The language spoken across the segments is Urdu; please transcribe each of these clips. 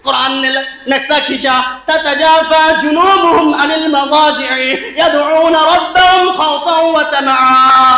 قرآن نے نقشہ کھینچا تتجافى جنوبهم عن المضاجع يدعون ربهم خوفا وطمعا.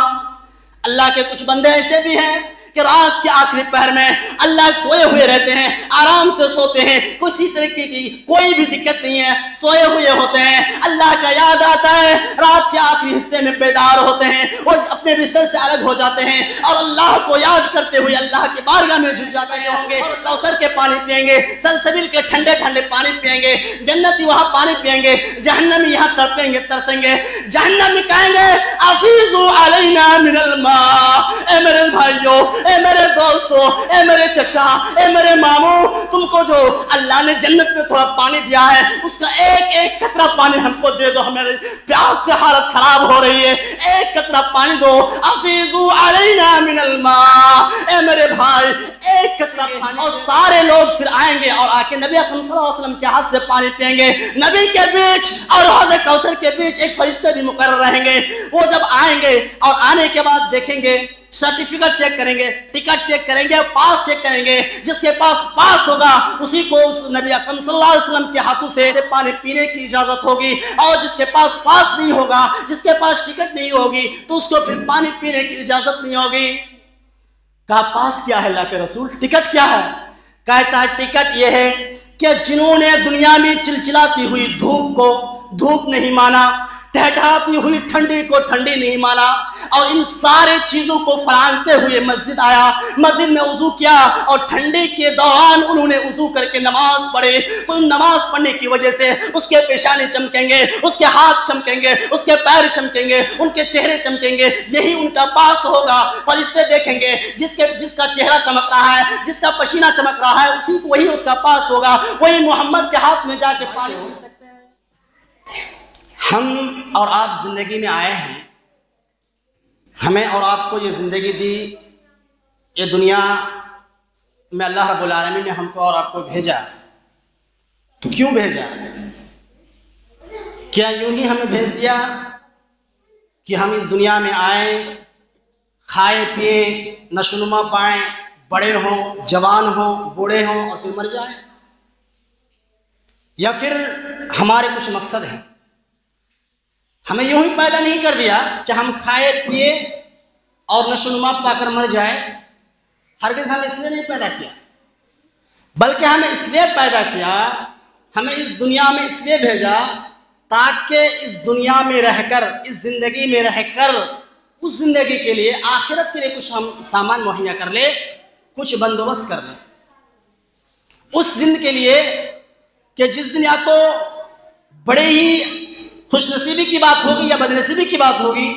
اللہ کے کچھ بندے ایسے بھی ہیں کہ رات کے آخری پہر میں اللہ سوئے ہوئے رہتے ہیں، آرام سے سوتے ہیں، کسی طریقے کی کوئی بھی دقت نہیں ہے، سوئے ہوئے ہوتے ہیں، اللہ کا یاد آتا ہے، رات کے آخری حصے میں بیدار ہوتے ہیں اور اپنے بستر سے الگ ہو جاتے ہیں اور اللہ کو یاد کرتے ہوئے اللہ کی بارگاہ میں جھک جاتے ہوں گے اور کوثر کے پانی پیئیں گے، سلسبیل کے ٹھنڈے ٹھنڈے پانی پیئیں گے، جنتی وہاں پانی پیئیں گے، جہنمی یہاں تڑپیں گے، ترسیں گے. جہنمی کہیں گے افیضوا علینا من الماء. اے میرے بھائیوں، اے میرے دوستو، اے میرے چچا، اے میرے ماموں، تم کو جو اللہ نے جنت میں تھوڑا پانی دیا ہے اس کا ایک ایک قطرہ پانی ہم کو دے دو، ہمارے پیاس سے حالت خراب ہو رہی ہے، ایک قطرہ پانی دو. افیضوا علینا من الماء. اے میرے بھائی ایک قطرہ پانی. اور سارے لوگ پھر آئیں گے اور آ کے نبی اکرم صلی اللہ علیہ وسلم کے ہاتھ سے پانی پئیں گے. نبی کے بیچ اور حوض کوثر کے بیچ ایک فرشتے بھی مقرر رہیں گے. وہ جب آئیں گے اور آنے کے بعد دیکھیں گے، سرٹیفکیٹ چیک کریں گے، ٹکٹ چیک کریں گے، پاس چیک کریں گے. جس کے پاس پاس ہوگا اسی کو اس نبی اکرم صلی اللہ علیہ وسلم کے ہاتھوں سے پانی پینے کی اجازت ہوگی، اور جس کے پاس پاس نہیں ہوگا، جس کے پاس ٹکٹ نہیں ہوگی تو اس کو پھر پانی پینے کی اجازت نہیں ہوگی. کہا پاس کیا ہے اللہ کے رسول، ٹکٹ کیا ہے؟ کہتا ہے ٹکٹ یہ ہے کہ جنہوں نے دنیا میں چلچلاتی ہوئی دھوپ کو دھوپ نہیں مانا، ٹھہراتی ہوئی ٹھنڈی کو ٹھنڈی نہیں مانا، اور ان سارے چیزوں کو پھلانتے ہوئے مسجد آیا، مسجد میں وضو کیا اور ٹھنڈی کے دوران انہوں نے وضو کر کے نماز پڑھی، تو ان نماز پڑھنے کی وجہ سے اس کے پیشانے چمکیں گے، اس کے ہاتھ چمکیں گے، اس کے پیر چمکیں گے، ان کے چہرے چمکیں گے. یہی ان کا پاس ہوگا. فرشتے دیکھیں گے جس کا چہرہ چمک رہا ہے، جس کا پسینہ چمک رہا ہے، وہی اس کا پاس ہوگا، وہی محمد کے ہاتھ میں جا کے پانی پی سکتے ہیں. ہم اور آپ زندگی میں آئے ہیں، ہمیں اور آپ کو یہ زندگی دی، یہ دنیا میں اللہ رب العالمین نے ہم کو اور آپ کو بھیجا. تو کیوں بھیجا؟ کیا یوں ہی ہمیں بھیج دیا کہ ہم اس دنیا میں آئیں، کھائیں پیئیں، نشو و نما پائیں، بڑے ہوں، جوان ہوں، بوڑھے ہوں اور پھر مر جائیں؟ یا پھر ہمارے کچھ مقصد ہیں؟ ہمیں یوں ہی پیدا نہیں کر دیا کہ ہم کھائے پیے اور نشو و نما پا کر مر جائے. ہرگز ہم اس لیے نہیں پیدا کیا، بلکہ ہمیں اس لیے پیدا کیا، ہمیں اس دنیا میں اس لیے بھیجا تاکہ اس دنیا میں رہ کر، اس زندگی میں رہ کر، اس زندگی کے لیے، آخرت کے لیے کچھ ہم سامان مہیا کر لے، کچھ بندوبست کر لیں. اس دن کے لیے کہ جس دن یا تو بڑے ہی خوش نصیبی کی بات ہوگی یا بد نصیبی کی بات ہوگی،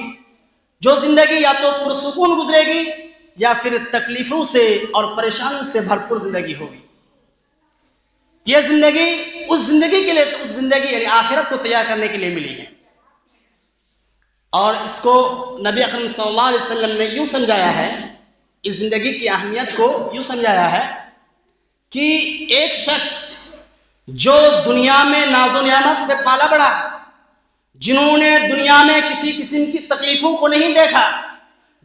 جو زندگی یا تو پرسکون گزرے گی یا پھر تکلیفوں سے اور پریشانیوں سے بھرپور زندگی ہوگی. یہ زندگی اس زندگی کے لیے، اس زندگی یعنی آخرت کو تیار کرنے کے لیے ملی ہے. اور اس کو نبی اکرم صلی اللہ علیہ وسلم نے یوں سمجھایا ہے، اس زندگی کی اہمیت کو یوں سمجھایا ہے کہ ایک شخص جو دنیا میں ناز و نعمت پہ پالا بڑھا، جنہوں نے دنیا میں کسی قسم کی تکلیفوں کو نہیں دیکھا،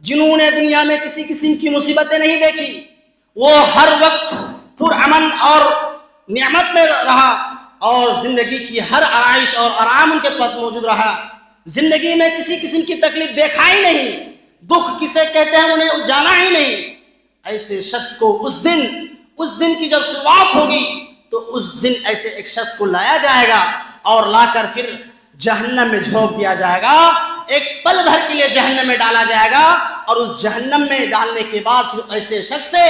جنہوں نے دنیا میں کسی قسم کی مصیبتیں نہیں دیکھی، وہ ہر وقت پرامن اور نعمت میں رہا اور زندگی کی ہر آرائش اور آرام ان کے پاس موجود رہا. زندگی میں کسی قسم کی تکلیف دیکھا ہی نہیں، دکھ کسے کہتے ہیں انہیں جانا ہی نہیں. ایسے شخص کو اس دن کی جب شروعات ہوگی تو اس دن ایسے ایک شخص کو لایا جائے گا اور لا کر پھر جہنم میں جھونک دیا جائے گا. ایک پل بھر کے لیے جہنم میں ڈالا جائے گا، اور اس جہنم میں ڈالنے کے بعد پھر ایسے شخص سے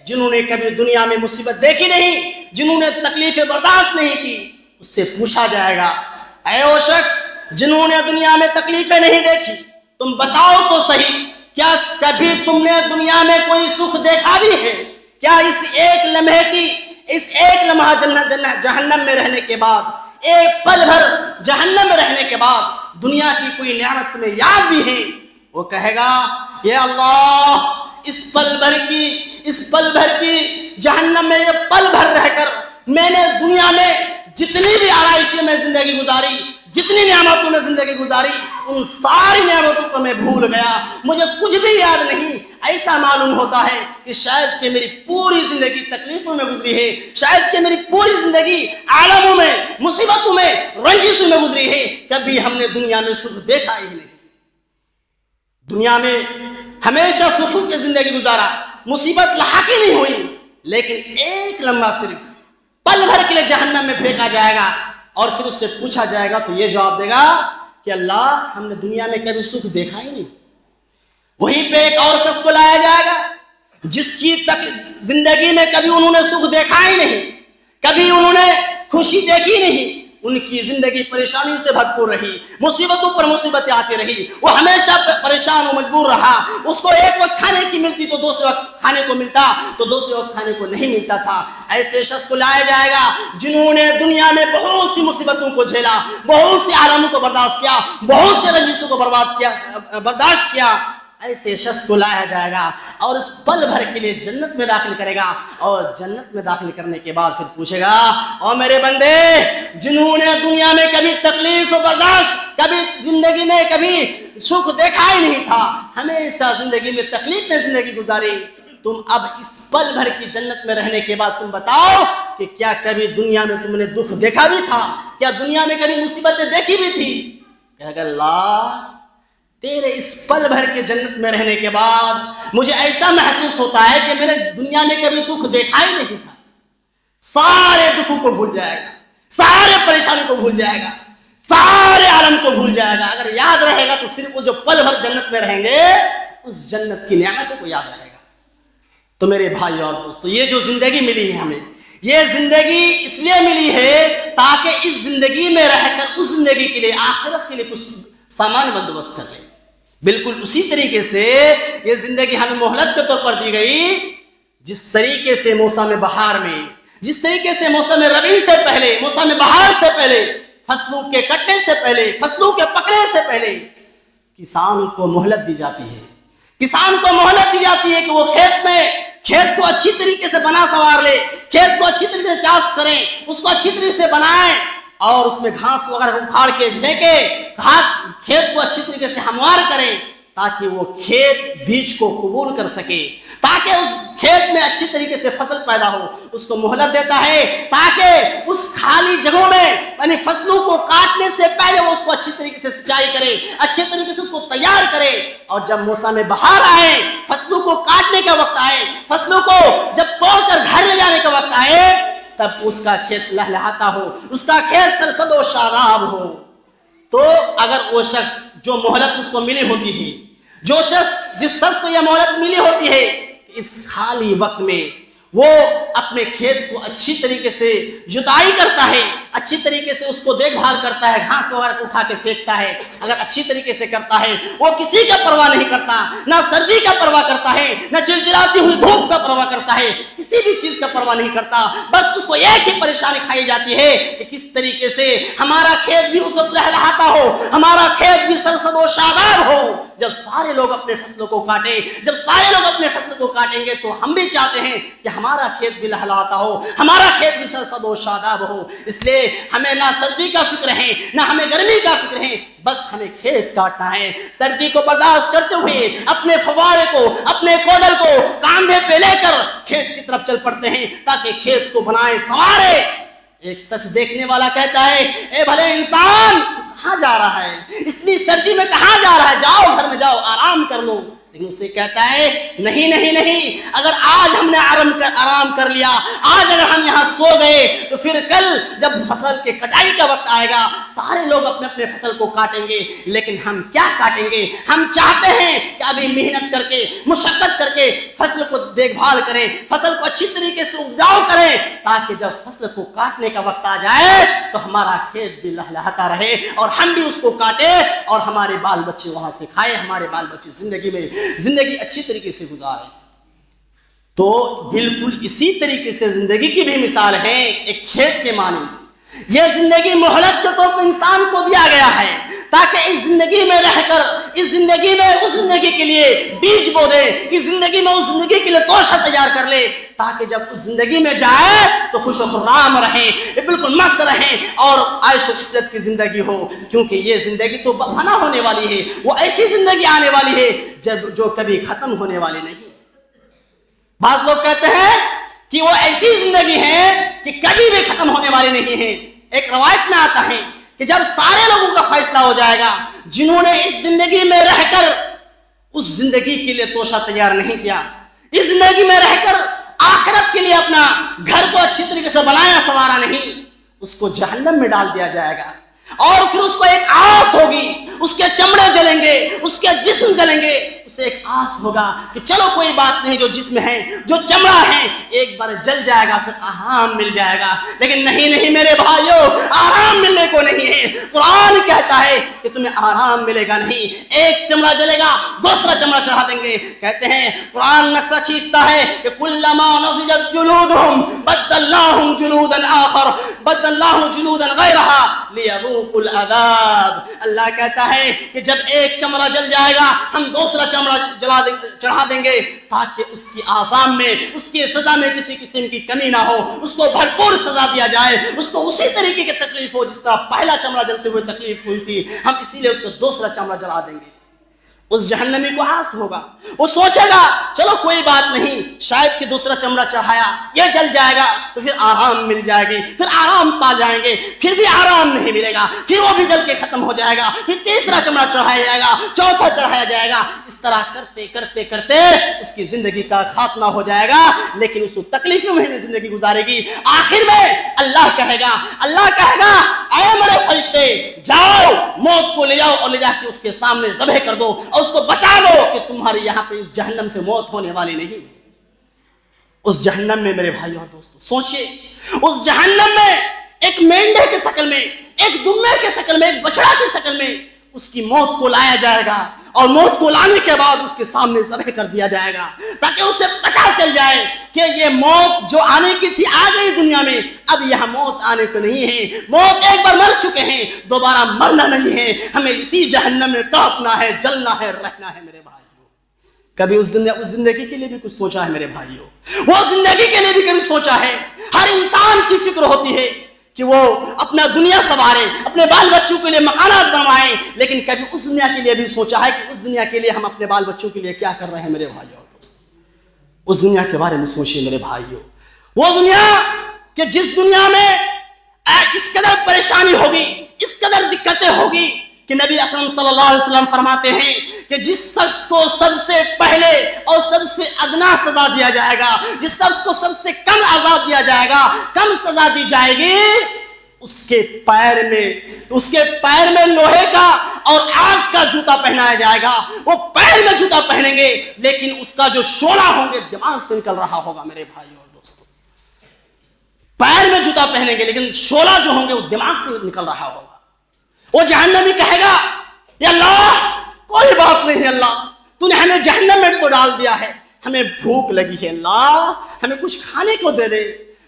جنہوں نے کبھی دنیا میں مصیبت دیکھی نہیں، جنہوں نے تکلیفیں برداشت نہیں کی، اس سے پوچھا جائے گا، اے وہ شخص جنہوں نے دنیا میں تکلیفیں نہیں دیکھی، تم بتاؤ تو صحیح، کیا کبھی تم نے دنیا میں کوئی سکھ دیکھا بھی ہے؟ کیا اس ایک لمحہ جہنم میں رہنے کے بعد، ایک پل بھر جہنم میں رہنے کے بعد دنیا کی کوئی نعمت تمہیں یاد بھی ہے؟ وہ کہے گا، یا اللہ، اس پل بھر کی جہنم میں یہ پل بھر رہ کر میں نے دنیا میں جتنی بھی آرائشیں میں زندگی گزاری، جتنی نعمتوں میں زندگی گزاری، ان ساری نعمتوں کو میں بھول گیا، مجھے کچھ بھی یاد نہیں۔ ایسا معلوم ہوتا ہے کہ شاید کہ میری پوری زندگی تکلیفوں میں گزری ہے، شاید کہ میری پوری زندگی عالموں میں، مصیبتوں میں، رنجشوں میں گزری ہے، کبھی ہم نے دنیا میں سکھ دیکھا ہی نہیں۔ دنیا میں ہمیشہ سکھوں کی زندگی گزارا، مصیبت لاحق ہی نہیں ہوئی، لیکن ایک لمحہ صرف پل بھر کے لیے جہنم میں پھینکا جائے گا، اور پھر اس سے پوچھا جائے گا تو یہ جواب دے گا کہ اللہ ہم نے دنیا میں کبھی سکھ دیکھا ہی نہیں۔ وہیں پہ ایک اور شخص کو لایا جائے گا جس کی زندگی میں کبھی انہوں نے سکھ دیکھا ہی نہیں، کبھی انہوں نے خوشی دیکھی نہیں، ان کی زندگی پریشانی سے بھرپور رہی، مصیبتوں پر مصیبتیں آتی رہی، وہ ہمیشہ پریشان و مجبور رہا، اس کو ایک وقت کھانے کی ملتی تو دوسرے وقت کھانے کو ملتا تو دوسرے وقت کھانے کو نہیں ملتا تھا۔ ایسے شخص کو لایا جائے گا جنہوں نے دنیا میں بہت سی مصیبتوں کو جھیلا، بہت سی عالموں کو برداشت کیا، بہت سے رنجشوں کو برداشت کیا، ایسے شخص کو لایا جائے گا اور اس پل بھر کے لیے جنت میں داخل کرے گا، اور جنت میں داخل کرنے کے بعد پھر پوچھے گا اور میرے بندے جنہوں نے دنیا میں کبھی تکلیف و برداشت، کبھی زندگی میں کبھی سکھ دیکھا ہی نہیں تھا، ہمیشہ زندگی میں تکلیف میں زندگی گزاری، تم اب اس پل بھر کی جنت میں رہنے کے بعد تم بتاؤ کہ کیا کبھی دنیا میں تم نے دکھ دیکھا بھی تھا، کیا دنیا میں کبھی مصیبتیں دیکھی بھی تھی؟ کہے گا اللہ تیرے اس پل بھر کے جنت میں رہنے کے بعد مجھے ایسا محسوس ہوتا ہے کہ میں نے دنیا میں کبھی دکھ دیکھا ہی نہیں تھا۔ سارے دکھوں کو بھول جائے گا، سارے پریشانی کو بھول جائے گا، سارے عالم کو بھول جائے گا۔ اگر یاد رہے گا تو صرف وہ جو پل بھر جنت میں رہیں گے اس جنت کی نعمتوں کو یاد رہے گا۔ تو میرے بھائی اور دوستو، یہ جو زندگی ملی ہے ہمیں، یہ زندگی اس لیے ملی ہے تاکہ اس زندگی میں رہ کر اس زندگی کے لیے، آخرت کے لیے کچھ سامان بندوبست کر لیں۔ بالکل اسی طریقے سے یہ زندگی ہمیں مہلت کے طور پر دی گئی، جس طریقے سے موسم بہار میں، جس طریقے سے موسم ربیع سے پہلے، موسم بہار سے پہلے، فصلوں کے کٹنے سے پہلے، فصلوں کے پکنے سے پہلے کسان کو مہلت دی جاتی ہے، کسان کو مہلت دی جاتی ہے کہ وہ کھیت کو اچھی طریقے سے بنا سنوار لے، کھیت کو اچھی طریقے سے چاس کریں، اس کو اچھی طریقے سے بنائیں، اور اس میں گھاس وغیرہ اکھاڑ کے پھینکے، کھیت کو اچھی طریقے سے ہموار کریں تاکہ وہ کھیت بیج کو قبول کر سکے، تاکہ اس کھیت میں اچھی طریقے سے فصل پیدا ہو۔ اس کو مہلت دیتا ہے تاکہ اس خالی جگہوں میں یعنی فصلوں کو کاٹنے سے پہلے وہ اس کو اچھی طریقے سے سچائی کرے، اچھے طریقے سے اس کو تیار کرے، اور جب موسم بہار آئے، فصلوں کو کاٹنے کا وقت آئے، فصلوں کو جب توڑ کر گھر لے جانے کا وقت آئے، تب اس کا کھیت لہلہاتا ہو، اس کا کھیت سرسبز و شاداب ہو۔ تو اگر وہ شخص جو مہلت اس کو ملی ہوتی ہے، جس شخص کو یہ مہلت ملی ہوتی ہے، اس خالی وقت میں وہ اپنے کھیت کو اچھی طریقے سے جتائی کرتا ہے، اچھی طریقے سے اس کو دیکھ بھال کرتا ہے، گھاس وغیرہ کو اٹھا کے پھینکتا ہے، اگر اچھی طریقے سے کرتا ہے، وہ کسی کا پرواہ نہیں کرتا، نہ سردی کا پرواہ کرتا ہے، نہ چلچلاتی ہوئی دھوپ کا پرواہ کرتا ہے، کسی بھی چیز کا پرواہ نہیں کرتا، بس اس کو ایک ہی پریشانی کھائی جاتی ہے کہ کس طریقے سے ہمارا کھیت بھی اس وقت لہلہاتا ہو، ہمارا کھیت بھی سرسبز و شاداب ہو۔ جب سارے لوگ اپنے فصلوں کو کاٹیں، جب سارے لوگ اپنے فصل کو کاٹیں گے تو ہم بھی چاہتے ہیں کہ ہمارا کھیت بھی لہلہاتا ہو، ہمارا کھیت بھی سرسبز و شاداب ہو۔ اس لیے ہمیں نہ سردی کا فکر ہے، نہ ہمیں گرمی کا فکر ہے، بس ہمیں کھیت کاٹنا ہے۔ سردی کو برداشت کرتے ہوئے اپنے فوارے کو، اپنے کودل کو کاندھے پہ لے کر کھیت کی طرف چل پڑتے ہیں تاکہ کھیت کو بنائیں سنوارے۔ ایک شخص دیکھنے والا کہتا ہے اے بھلے انسان کہاں جا رہا ہے، اتنی سردی میں کہاں جا رہا ہے، جاؤ گھر میں جاؤ آرام کر لو۔ لیکن اسے کہتا ہے نہیں نہیں نہیں، اگر آج ہم نے آرام کر لیا، آج اگر ہم یہاں سو گئے تو پھر کل جب فصل کے کٹائی کا وقت آئے گا سارے لوگ اپنے اپنے فصل کو کاٹیں گے، لیکن ہم کیا کاٹیں گے؟ ہم چاہتے ہیں کہ ابھی محنت کر کے، مشقت کر کے فصل کو دیکھ بھال کریں، فصل کو اچھی طریقے سے اپجاؤ کریں تاکہ جب فصل کو کاٹنے کا وقت آ جائے تو ہمارا کھیت بھی لہلہاتا رہے اور ہم بھی اس کو کاٹیں اور ہمارے بال بچے وہاں سے کھائیں، ہمارے بال بچے زندگی اچھی طریقے سے گزارے۔ تو بالکل اسی طریقے سے زندگی کی بھی مثال ہے ایک کھیت کے مانند۔ یہ زندگی مہلت کے طور پر انسان کو دیا گیا ہے تاکہ اس زندگی میں رہ کر اس زندگی میں اس زندگی کے لیے بیج بو دے، اس زندگی میں اس زندگی کے لیے توشہ تیار کر لے، تاکہ جب اس زندگی میں جائے تو خوش و خرام رہیں، بالکل مست رہیں اور عیش و عشرت کی زندگی ہو، کیونکہ یہ زندگی تو فنا ہونے والی ہے، وہ ایسی زندگی آنے والی ہے جو کبھی ختم ہونے والی نہیں۔ بعض لوگ کہتے ہیں کہ وہ ایسی زندگی ہے کہ کبھی بھی ختم ہونے والی نہیں ہے۔ ایک روایت میں آتا ہے کہ جب سارے لوگوں کا فیصلہ ہو جائے گا، جنہوں نے اس زندگی میں رہ کر اس زندگی کے لیے توشہ تیار نہیں کیا، اس زندگی میں رہ کر آخرت کے لیے اپنا گھر کو اچھی طریقے سے بنایا سنوارا نہیں، اس کو جہنم میں ڈال دیا جائے گا، اور پھر اس کو ایک آس ہوگی، اس کے چمڑے جلیں گے، اس کے جسم جلیں گے، اسے ایک آس ہوگا کہ چلو کوئی بات نہیں، جو جسم ہے جو چمڑا ہے ایک بار جل جائے گا، پھر آرام مل جائے گا۔ لیکن نہیں میرے بھائیوں، آرام ملنے کو نہیں ہے۔ قرآن کہتا ہے کہ تمہیں آرام ملے گا نہیں، ایک چمڑا جلے گا دوسرا چمڑا چڑھا دیں گے۔ کہتے ہیں قرآن نقشہ کھینچتا ہے کہ کلما نضجت جلودہم بدلناہم جلودا آخر بدلناہم جلودا غیرہا لیذوقوا العذاب۔ اللہ کہتا ہے کہ جب ایک چمڑا جل جائے گا ہم دوسرا چمڑا چڑھا دیں گے، تاکہ اس کی آثام میں، اس کی سزا میں کسی قسم کی کمی نہ ہو، اس کو بھرپور سزا دیا جائے، اس کو اسی طریقے کی تکلیف ہو جس طرح پہلا چمڑا جلتے ہوئے تکلیف ہوئی تھی، ہم اسی لیے اس کو دوسرا چمڑا جلا دیں گے۔ اس جہنمی کو آس ہوگا، وہ سوچے گا چلو کوئی بات نہیں، شاید کہ دوسرا چمڑا چڑھایا یہ جل جائے گا تو پھر آرام مل جائے گی، پھر آرام پا جائیں گے، پھر بھی آرام نہیں ملے گا، پھر وہ بھی جل کے ختم ہو جائے گا، پھر تیسرا چمڑا چڑھایا جائے گا، چوتھا چڑھایا جائے گا، اس طرح کرتے کرتے کرتے اس کی زندگی کا خاتمہ ہو جائے گا، لیکن اس کو تکلیفوں میں زندگی گزارے گی۔ آخر میں اللہ کہے گا اے میرے فرشتے جاؤ موت کو لے جاؤ اور لے جا کے اس کے سامنے ذبح کر دو اور اس کو بتا دو کہ تمہاری یہاں پہ اس جہنم سے موت ہونے والی نہیں۔ اس جہنم میں میرے بھائی اور دوستو سوچئے، اس جہنم میں ایک مینڈے کی شکل میں، ایک دمبے کی شکل میں، ایک بچڑا کی شکل میں اس کی موت کو لایا جائے گا، اور موت کو لانے کے بعد اس کے سامنے ذبح کر دیا جائے گا، تاکہ اسے پتا چل جائے کہ یہ موت جو آنے کی تھی آ گئی دنیا میں، اب یہاں موت آنے کو نہیں ہے، موت ایک بار مر چکے ہیں، دوبارہ مرنا نہیں ہے، ہمیں اسی جہنم میں تڑپنا ہے، جلنا ہے، رہنا ہے۔ میرے بھائیو کبھی اس زندگی کے لیے بھی کچھ سوچا ہے؟ میرے بھائیو وہ زندگی کے لیے بھی کبھی سوچا ہے؟ ہر انسان کی فکر ہوتی ہے کہ وہ اپنا دنیا سنوارے، اپنے بال بچوں کے لیے مکانات بنوائیں، لیکن کبھی اس دنیا کے لیے بھی سوچا ہے کہ اس دنیا کے لیے ہم اپنے بال بچوں کے لیے کیا کر رہے ہیں؟ میرے بھائیو اور دوستو اس دنیا کے بارے میں سوچیے میرے بھائیو، وہ دنیا کہ جس دنیا میں اس قدر پریشانی ہوگی، اس قدر دقتیں ہوگی کہ نبی اکرم صلی اللہ علیہ وسلم فرماتے ہیں کہ جس شخص کو سب سے پہلے اور سب سے ادنا سزا دیا جائے گا، جس شخص کو سب سے کم عذاب دیا جائے گا، کم سزا دی جائے گی، اس کے پیر میں لوہے کا اور آگ کا جوتا پہنایا جائے گا۔ وہ پیر میں جوتا پہنیں گے لیکن اس کا جو شعلہ ہوں گے دماغ سے نکل رہا ہوگا۔ میرے بھائیو اور دوستو پیر میں جوتا پہنیں گے لیکن شعلہ جو ہوں گے وہ دماغ سے نکل رہا ہوگا۔ وہ جہنمی کہے گا یا اللہ کوئی بات نہیں، اللہ تو نے ہمیں جہنم میں تو ڈال دیا ہے، ہمیں بھوک لگی ہے، اللہ ہمیں کچھ کھانے کو دے دے۔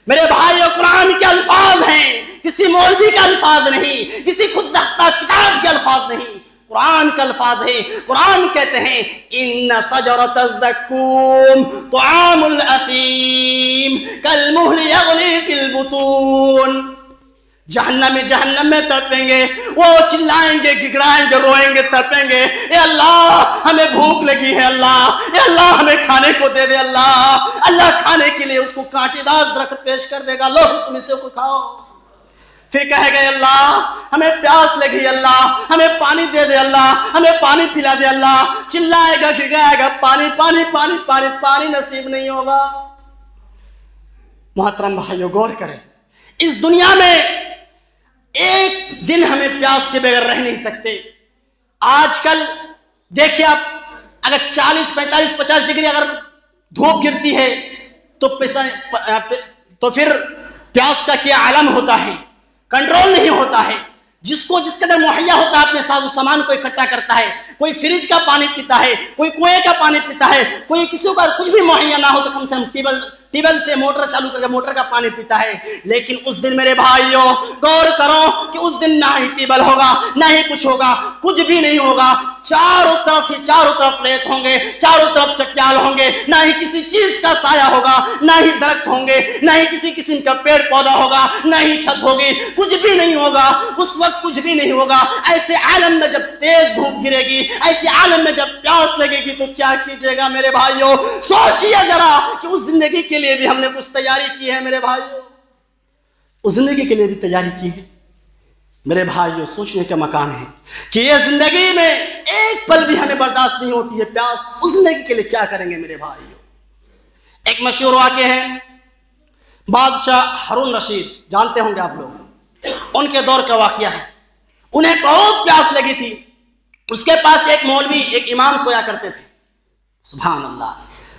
میرے بھائی قرآن کے الفاظ ہیں، کسی مولوی کے الفاظ نہیں، کسی خود نختہ کتاب کے الفاظ نہیں، قرآن کا الفاظ ہے۔ قرآن کہتے ہیں ان شجرۃ الزقوم طعام الاثیم کالمہل یغلی فی البطون۔ جہنم میں تڑپیں گے، وہ چلائیں گے، گگڑائیں گے، روئیں گے، تڑپیں گے، اے اللہ ہمیں بھوک لگی ہے، اللہ اے اللہ ہمیں کھانے کو دے دے، اللہ کھانے کے لیے اس کو کانٹے دار درخت پیش کر دے گا، لو تم اسے کو کھاؤ۔ پھر کہے گا اللہ ہمیں پیاس لگی، اللہ ہمیں پانی دے دے، اللہ ہمیں پانی پلا دے، اللہ چلائے گا، گگڑائے گا، پانی پانی پانی پانی پانی نصیب نہیں ہوگا۔ محترم بھائیو غور کریں، اس دنیا میں ایک دن ہمیں پیاس کے بغیر رہ نہیں سکتے۔ آج کل دیکھیں آپ اگر 40 45 50 ڈگری اگر دھوپ گرتی ہے تو پھر پیاس کا کیا عالم ہوتا ہے، کنٹرول نہیں ہوتا ہے۔ جس قدر مہیا ہوتا ہے اپنے ساز و سامان کو اکٹھا کرتا ہے. کوئی فریج کا پانی پیتا ہے, کوئی کنویں کا پانی پیتا ہے, کوئی کسی کو کچھ بھی مہیا نہ ہو تو کم سے کم ٹیبل سے موٹر چالو کر کے موٹر کا پانی پیتا ہے. لیکن اس دن میرے بھائیوں غور کرو کہ اس دن نہ ہی ٹیبل ہوگا, نہ ہی کچھ ہوگا, کچھ بھی نہیں ہوگا. چاروں طرف ریت ہوں گے, چاروں طرف چٹیال ہوں گے, نہ ہی کسی چیز کا سایہ ہوگا, نہ ہی درخت ہوں گے, نہ ہی کسی قسم کا پیڑ پودا ہوگا, نہ ہی چھت ہوگی, کچھ بھی نہیں ہوگا. اس وقت کچھ بھی نہیں ہوگا. ایسے عالم میں جب تیز دھوپ گرے گی, ایسے عالم میں جب پیاس لگے گی تو کیا کیجیے گا میرے بھائیوں؟ سوچئے ذرا کہ اس زندگی کے لیے بھی ہم نے کچھ تیاری کی ہے میرے بھائیوں, اس زندگی کے لیے بھی تیاری کی ہے میرے بھائیوں. سوچنے کا مقام ہے کہ یہ زندگی میں ایک پل بھی ہمیں برداشت نہیں ہوتی ہے پیاس. اس زندگی کے لیے کیا کریں گے میرے بھائیوں؟ ایک مشہور واقعہ ہے, بادشاہ ہارون رشید, جانتے ہوں گے آپ لوگ, ان کے دور کا واقعہ ہے. انہیں بہت پیاس لگی تھی. اس کے پاس ایک مولوی, ایک امام سویا کرتے تھے. سبحان اللہ,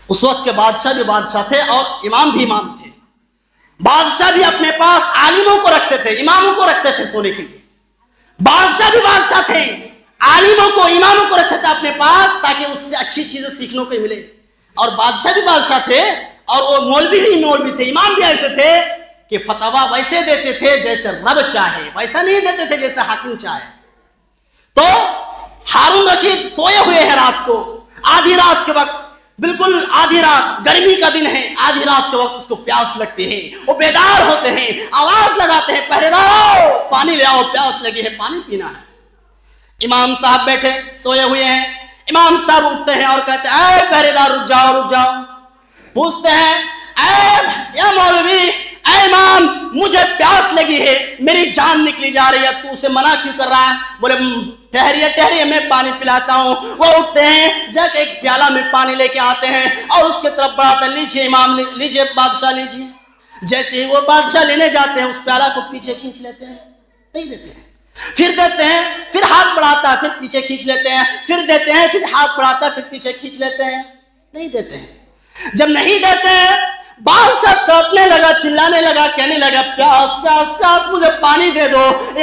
اس وقت کے بادشاہ بھی بادشاہ تھے اور امام بھی امام تھے. بادشاہ بھی اپنے پاس عالموں کو رکھتے تھے, اماموں کو رکھتے تھے سونے کے لیے. بادشاہ بھی بادشاہ تھے, عالموں کو, اماموں کو رکھتے تھے اپنے پاس تاکہ اس سے اچھی چیزیں سیکھنے کو ملے. اور بادشاہ بھی بادشاہ تھے اور وہ مولوی بھی مولوی تھے, امام بھی ایسے تھے کہ فتوا ویسے دیتے تھے جیسے رب چاہے, ویسا نہیں دیتے تھے جیسے حاکم چاہے. تو ہارون رشید سوئے ہوئے ہیں رات کو, آدھی رات کے وقت, بالکل آدھی رات, گرمی کا دن ہے, آدھی رات کے وقت اس کو پیاس لگتی ہے. وہ بیدار ہوتے ہیں, آواز لگاتے ہیں, پہرے دارو پانی لے آؤ, پیاس لگی ہے, پانی پینا ہے. امام صاحب بیٹھے سوئے ہوئے ہیں. امام صاحب اٹھتے ہیں اور کہتے ہیں اے پہرے دار رک جاؤ, رک جاؤ. پوچھتے ہیں اے یا مولوی, اے امام, مجھے پیاس لگی ہے, میری جان نکلی جا رہی ہے, تو اسے منع کیوں کر رہا ہے؟ بولے ٹھہریے میں پانی پلاتا ہوں. وہ اٹھتے ہیں, جا کے ایک پیالہ میں پانی لے کے آتے ہیں اور اس کے طرف بڑھاتے ہیں, لیجیے امام, لیجیے بادشاہ, لیجیے. جیسے ہی وہ بادشاہ لینے جاتے ہیں اس پیالہ کو پیچھے کھینچ لیتے ہیں, نہیں دیتے ہیں. پھر دیتے ہیں, پھر ہاتھ بڑھاتا ہے, پھر پیچھے کھینچ لیتے ہیں, پھر دیتے ہیں, پھر ہاتھ بڑھاتا ہے, پھر پیچھے کھینچ لیتے ہیں, نہیں دیتے ہیں. جب نہیں دیتے ہیں بادشاہ تڑپنے لگا, چلانے لگا, کہنے لگا پیاس پیاس پیاس, مجھے پانی دے دو.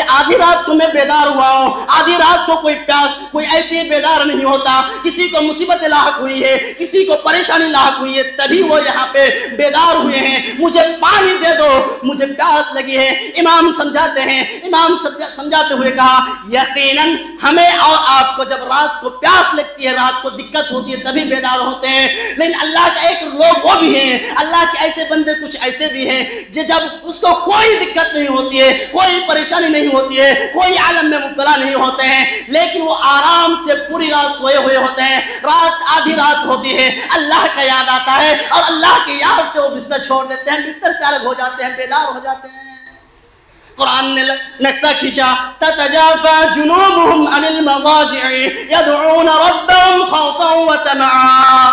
آدھی رات کو میں بیدار ہوا ہوں, آدھی رات کو کوئی پیاس, کوئی ایسے بیدار نہیں ہوتا. کسی کو مصیبت لاحق ہوئی ہے, کسی کو پریشانی لاحق ہوئی ہے, تبھی وہ یہاں پہ بیدار ہوئے ہیں. مجھے پانی دے دو, مجھے پیاس لگی ہے. امام سمجھاتے ہیں, امام سمجھاتے ہوئے کہا یقیناً ہمیں اور آپ کو جب رات کو پیاس لگتی ہے, رات کو دقت ہوتی ہے, تبھی بیدار ہوتے ہیں. لیکن اللہ کا ایک لوگ وہ بھی ہیں, اللہ کے ایسے بندے کچھ ایسے بھی ہیں جب اس کو کوئی دقت نہیں ہوتی ہے, کوئی پریشانی نہیں ہوتی ہے, کوئی عالم میں مبتلا نہیں ہوتے ہیں, لیکن وہ آرام سے پوری رات سوئے ہوئے ہوتے ہیں. رات آدھی رات ہوتی ہے, اللہ کا یاد آتا ہے اور اللہ کی یاد سے وہ بستر چھوڑ دیتے ہیں, بستر سے الگ ہو جاتے ہیں, بیدار ہو جاتے ہیں. قرآن نے نقشہ کھینچا, تتجافى جنوبهم عن المضاجع يدعون ربهم خوفا وطمعا.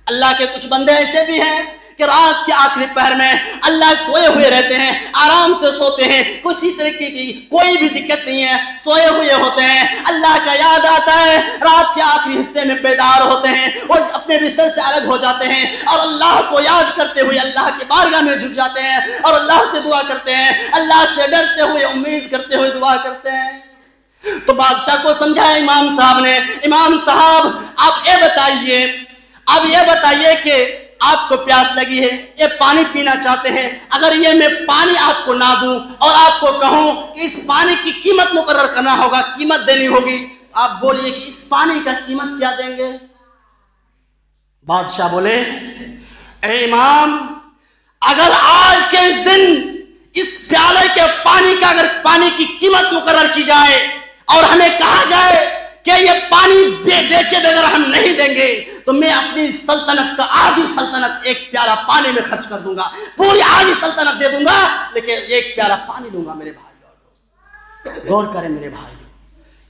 اللہ کے کچھ بندے ایسے بھی ہیں کہ رات کے آخری پہر میں اللہ سوئے ہوئے رہتے ہیں, آرام سے سوتے ہیں, کسی طریقے کی کوئی بھی دقت نہیں ہے, سوئے ہوئے ہوتے ہیں. اللہ کا یاد آتا ہے, رات کے آخری حصے میں بیدار ہوتے ہیں, وہ اپنے بستر سے الگ ہو جاتے ہیں اور اللہ کو یاد کرتے ہوئے اللہ کی بارگاہ میں جھک جاتے ہیں اور اللہ سے دعا کرتے ہیں, اللہ سے ڈرتے ہوئے, امید کرتے ہوئے دعا کرتے ہیں. تو بادشاہ کو سمجھایا امام صاحب نے, امام صاحب آپ یہ بتائیے کہ آپ کو پیاس لگی ہے, یہ پانی پینا چاہتے ہیں, اگر یہ میں پانی آپ کو نہ دوں اور آپ کو کہوں کہ اس پانی کی قیمت مقرر کرنا ہوگا, قیمت دینی ہوگی, آپ بولیے کہ اس پانی کا قیمت کیا دیں گے؟ بادشاہ بولے اے امام, اگر آج کے اس دن اس پیالے کے پانی کا اگر پانی کی قیمت مقرر کی جائے اور ہمیں کہا جائے کہ یہ پانی بیچے بغیر ہم نہیں دیں گے, تو میں اپنی سلطنت کا آدھی سلطنت ایک پیالہ پانی میں خرچ کر دوں گا, پوری آدھی سلطنت دے دوں گا, لیکن ایک پیالہ پانی لوں گا. میرے بھائی اور دوست غور کریں میرے بھائی,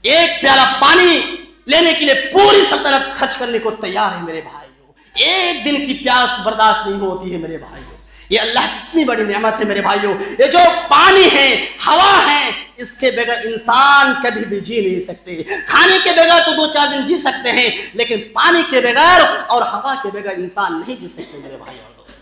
ایک پیالہ پانی لینے کے لیے پوری سلطنت خرچ کرنے کو تیار ہے میرے بھائیوں. ایک دن کی پیاس برداشت نہیں ہوتی ہے میرے بھائیوں. یہ اللہ کی اتنی بڑی نعمت ہے میرے بھائیوں. یہ جو پانی ہے, ہوا ہے, اس کے بغیر انسان کبھی بھی جی نہیں سکتے. کھانے کے بغیر تو 2-4 دن جی سکتے ہیں, لیکن پانی کے بغیر اور ہوا کے بغیر انسان نہیں جی سکتے میرے بھائی اور دوست.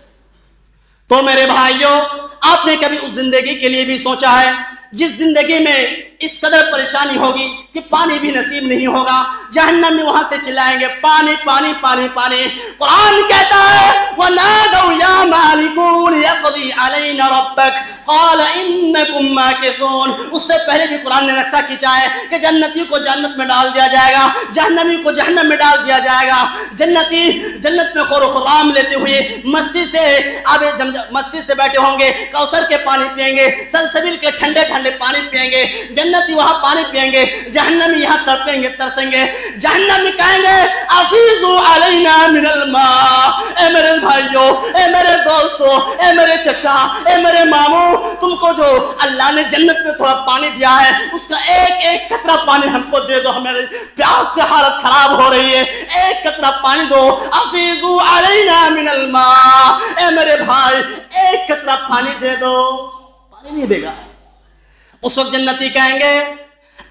تو میرے بھائیوں, آپ نے کبھی اس زندگی کے لیے بھی سوچا ہے جس زندگی میں اس قدر پریشانی ہوگی کہ پانی بھی نصیب نہیں ہوگا. جہنم میں وہاں سے چلائیں گے پانی پانی پانی پانی. قرآن کہتا ہے وَنَادَوْا يَا مَالِكُ لِيَقْضِي عَلَيْنَا رَبَّكَ قَالَ إِنَّكُمْ مَاكِثُونَ. اس سے پہلے بھی قرآن نے نقشہ کھینچا ہے کہ جنتیوں کو جنت میں ڈال دیا جائے گا, جہنمی کو جہنم میں ڈال دیا جائے گا. جنتی جنت میں خور و خرام لیتے ہوئے مستی سے بیٹھے ہوں گے, کوثر کے پانی پیئیں گے, سلسبیل کے ٹھنڈے ٹھنڈے پانی پیئیں گے. جنتی وہاں پانی پیئیں گے, جہنمی یہاں تڑپیں گے ترسیں گے. جہنمی کہیں گے افیضوا علینا من الماء. اے میرے بھائیوں, اے میرے دوستوں, اے میرے چچا, اے میرے ماموں, تم کو جو اللہ نے جنت میں تھوڑا پانی دیا ہے اس کا ایک ایک قطرہ پانی ہم کو دے دو, ہمارے پیاس سے حالت خراب ہو رہی ہے, ایک قطرہ پانی دو. افیضوا علینا من الماء. اے میرے بھائی ایک قطرہ پانی دے دو. پانی نہیں دے گا. اس وقت جنتی کہیں گے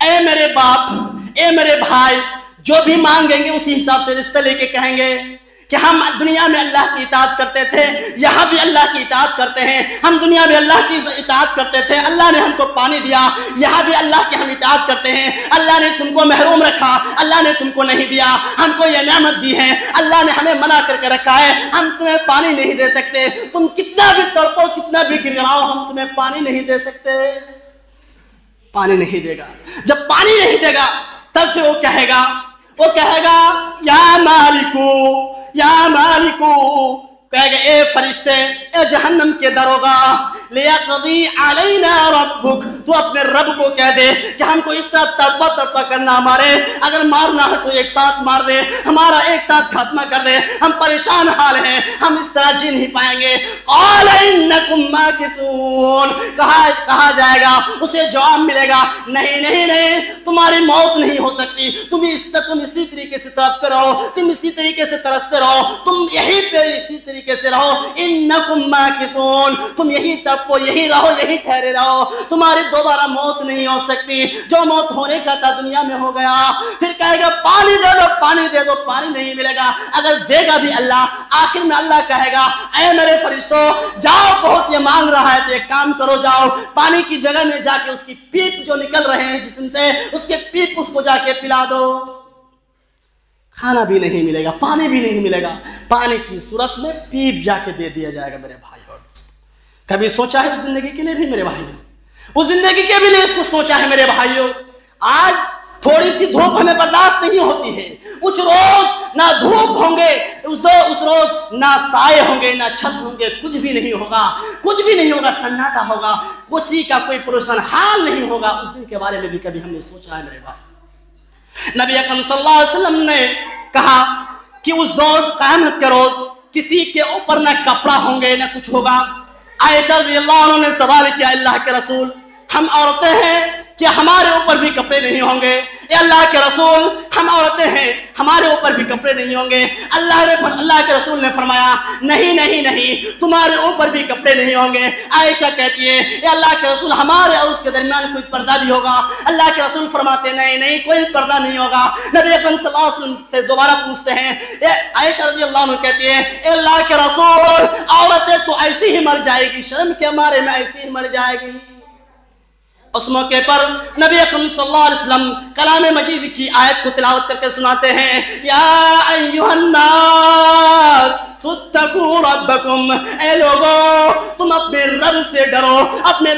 اے میرے باپ, اے میرے بھائی, جو بھی مانگیں گے اسی حساب سے رشتہ لے کے کہیں گے کہ ہم دنیا میں اللہ کی اطاعت کرتے تھے, یہاں بھی اللہ کی اطاعت کرتے ہیں. ہم دنیا میں اللہ کی اطاعت کرتے تھے, اللہ نے ہم کو پانی دیا, یہاں بھی اللہ کی ہم اطاعت کرتے ہیں. اللہ نے تم کو محروم رکھا, اللہ نے تم کو نہیں دیا. ہم کو یہ نعمت دی ہے, اللہ نے ہمیں منع کر کے رکھا ہے, ہم تمہیں پانی نہیں دے سکتے. تم کتنا بھی تڑپو, کتنا بھی گرگراؤ, ہم تمہیں پانی نہیں دے سکتے. پانی نہیں دے گا. جب پانی نہیں دے گا تب پھر وہ کہے گا یا مالکو, یا مالکو, کہے گا اے فرشتے, اے جہنم کے دروغا, لیقضی علینا ربک, تو اپنے رب کو کہہ دے کہ ہم کو اس طرح تڑپا تڑپا کرنا مارے, اگر مارنا ہے تو ایک ساتھ مار دے, ہمارا ایک ساتھ خاتمہ کر دے, ہم پریشان حال ہیں, ہم اس طرح جی نہیں پائیں گے. قال انکم ماکثون, کہا جائے گا, اسے جواب ملے گا نہیں نہیں نہیں, تمہاری موت نہیں ہو سکتی, تم اسی طریقے سے تڑپتے رہو, تم اسی طریقے سے ترستے رہو, تم یہی پہ اسی طریقے سے رہو. انکم ماکثون, تم یہی تڑپو, یہی رہو, یہی ٹھہرے رہو, تمہاری دوبارہ موت نہیں ہو سکتی. جو موت ہونے کا تھا دنیا میں ہو گیا. پھر کہے گا پانی دے دو, پانی دے دو, پانی نہیں ملے گا. اگر دے گا بھی اللہ, آخر میں اللہ کہے گا اے میرے فرشتوں, جاؤ, بہت یہ مانگ رہا ہے تو ایک کام کرو, جاؤ پانی کی جگہ میں جا کے اس کی پیپ جو نکل رہے ہیں جسم سے, اس کے پیپ اس کو جا کے پلا دو. کھانا بھی نہیں ملے گا, پانی بھی نہیں ملے گا, پانی کی صورت میں پیپ جا کے دے دیا جائے گا. میرے بھائی اور دوست, کبھی سوچا ہے اس زندگی کے لیے بھی میرے بھائیوں, اس زندگی کے بھی لیے اس کو سوچا ہے میرے بھائیوں؟ آج تھوڑی سی دھوپ ہمیں برداشت نہیں ہوتی ہے, کچھ روز نہ دھوپ ہوں گے, اس روز نہ سائے ہوں گے, نہ چھت ہوں گے, کچھ بھی نہیں ہوگا, کچھ بھی نہیں ہوگا, سناٹا ہوگا, کسی کا کوئی پروشان حال نہیں ہوگا. اس دن کے بارے میں بھی کبھی ہم نے سوچا ہے میرے بھائی؟ نبی اکرم صلی اللہ علیہ وسلم نے کہا کہ اس روز, قیامت کے روز, کسی کے اوپر نہ کپڑا ہوں گے نہ کچھ ہوگا. عائشہ رضی اللہ عنہ نے سوال کیا, اللہ کے رسول, ہم عورتیں ہیں کہ ہمارے اوپر بھی کپڑے نہیں ہوں گے؟ اے اللہ کے رسول, ہم عورتیں ہیں, ہمارے اوپر بھی کپڑے نہیں ہوں گے. اللہ کے رسول نے فرمایا نہیں نہیں نہیں, تمہارے اوپر بھی کپڑے نہیں ہوں گے. عائشہ کہتی ہے اے اللہ کے رسول, ہمارے اور اس کے درمیان کوئی پردہ بھی ہوگا؟ اللہ کے رسول فرماتے نہیں نہیں, کوئی پردہ نہیں ہوگا. نبی اکرم صلی اللہ علیہ وسلم سے دوبارہ پوچھتے ہیں, عائشہ رضی اللہ عنہ کہتی ہے اے اللہ کے رسول, عورتیں تو ایسی ہی مر جائے گی, شرم کے مارے میں ایسی ہی مر جائے گی. اس موقع پر نبی اکرم صلی اللہ علیہ وسلم کلام مجید کی آیت کو تلاوت کر کے سناتے ہیں, یا ایھا الناس اتقوا ربکم, اے لوگو تم اپنے رب سے ڈرو, اپنے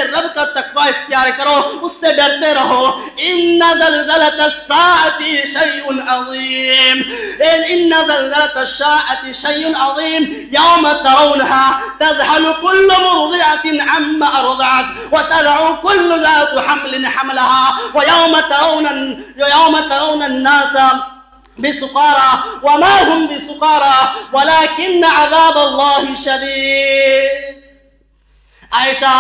رب کا تقوی اختیار کرو, اس سے ڈرتے رہو. ان زلزلۃ الساعۃ شیء عظیم, ان زلزلۃ الساعۃ شیء عظیم, یوم ترونها تذهل كل مرضعة عما ارضعت وتضع كل ذات حمل حملها ويوم ترون الناس بسقارى وما هم بسقارى ولكن عذاب الله شديد. عائشہ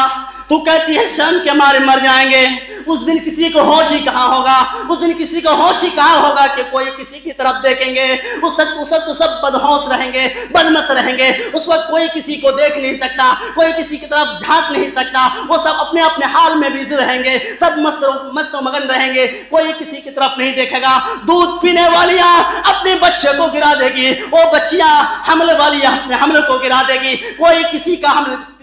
تو کہتی ہے شرم کے مارے مر جائیں گے. اس دن کسی کو ہوش ہی کہاں ہوگا, اس دن کسی کو ہوش ہی کہاں ہوگا کہ کوئی کسی کی طرف دیکھیں گے. اس وقت تو سب بدہوش رہیں گے, بدمست رہیں گے. اس وقت کوئی کسی کو دیکھ نہیں سکتا, کوئی کسی کی طرف جھانک نہیں سکتا. وہ سب اپنے اپنے حال میں بزی رہیں گے, سب مست و مگن رہیں گے, کوئی کسی کی طرف نہیں دیکھے گا. دودھ پینے والیاں اپنے بچے کو گرا دے گی, وہ بچیاں حمل والیاں اپنے حمل کو گرا دے گی. کوئی کسی کا